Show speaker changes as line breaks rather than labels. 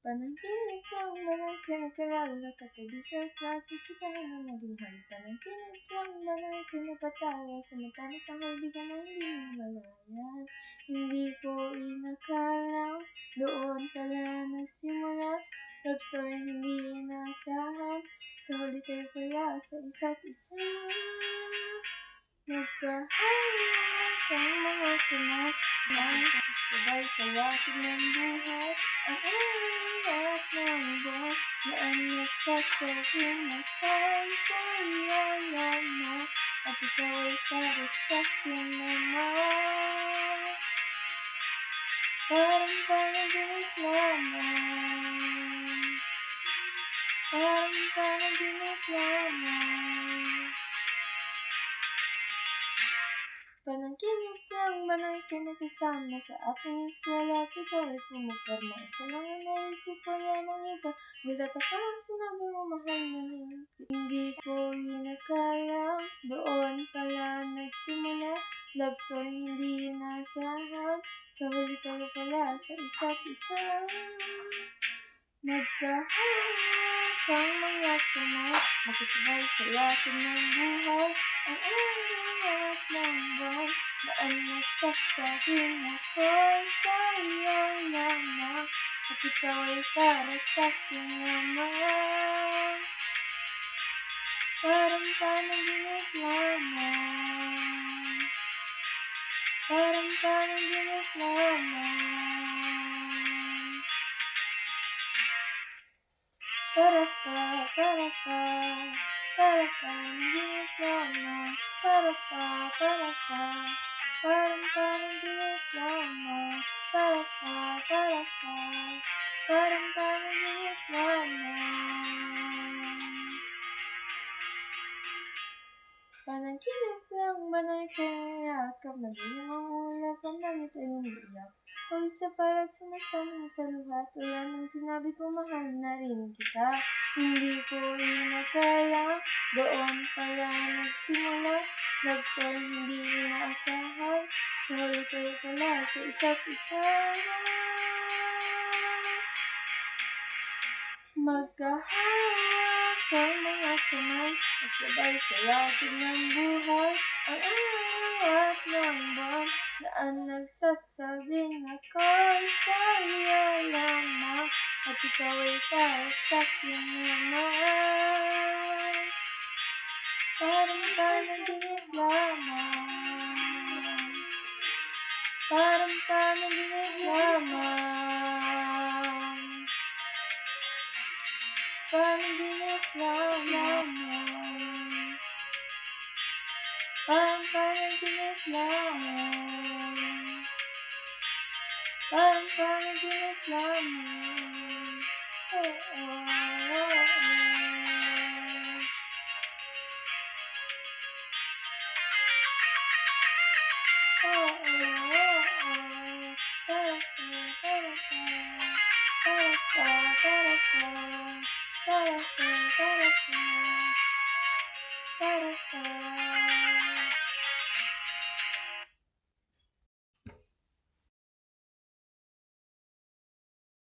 Panaginip lang mana'y kinakilala katabi sa klase, tsikahan na naging halik. Panaginip lang mana'y kinapatawa sa mata ng kaibigan na hindi mo malayan. Hindi ko inakala, doon pala nagsimula. Love story hindi inaasahan, sa huli tayo pala sa isa't isa. Nagkahawak ang mga kamay, sabay sa lakad ng buhay. Ang araw ng buwan na ang nagsasabing ako'y sa'yo lamang, at ikaw ay para sa'kin naman. Parang panaginip lamang, parang panaginip lamang. Panaginip lang mana'y kinakasama sa aking eskwela, at ikaw ay pumuporma. Isa lang ang naisip ko yan ang iba, gulat ako nang sinabi mo mahal na hindi ko inakala, doon pala nagsimula. Love story hindi inaasahan, sa huli tayo pala sa isa't isa. Magkahawak ang mga kamay, magkasabay sa lakad ng buhay. Ang araw ng buwan na ang nagsasabing ako'y sa'yo lamang, at ikaw ay para sa'kin naman. Parang panaginip lamang, parang panaginip lamang. Para panaginip lamang. Parang panaginip lamang. Parang panaginip lamang. Panaginip lang mana'y kayakap, naging ang ulap, ang langit ay umiiyak. O isa pala't sumasama sa luha, tulad ng sinabi ko mahal na rin kita. Hindi ko inakala, doon pala nagsimula. Love story hindi inaasahan, sa huli tayo pala sa isa't isa. Magkahawak ang mga kamay, magsabay sa lakad ng buhay. Ang araw ng buwan na ang nagsasabing ako'y sa'yo lamang, at ikaw ay para sa'kin naman. Parang panaginip lamang, parang panaginip lamang. Panaginip lamang, parang panaginip lamang, parang panaginip lamang. Oh, oh, oh, oh.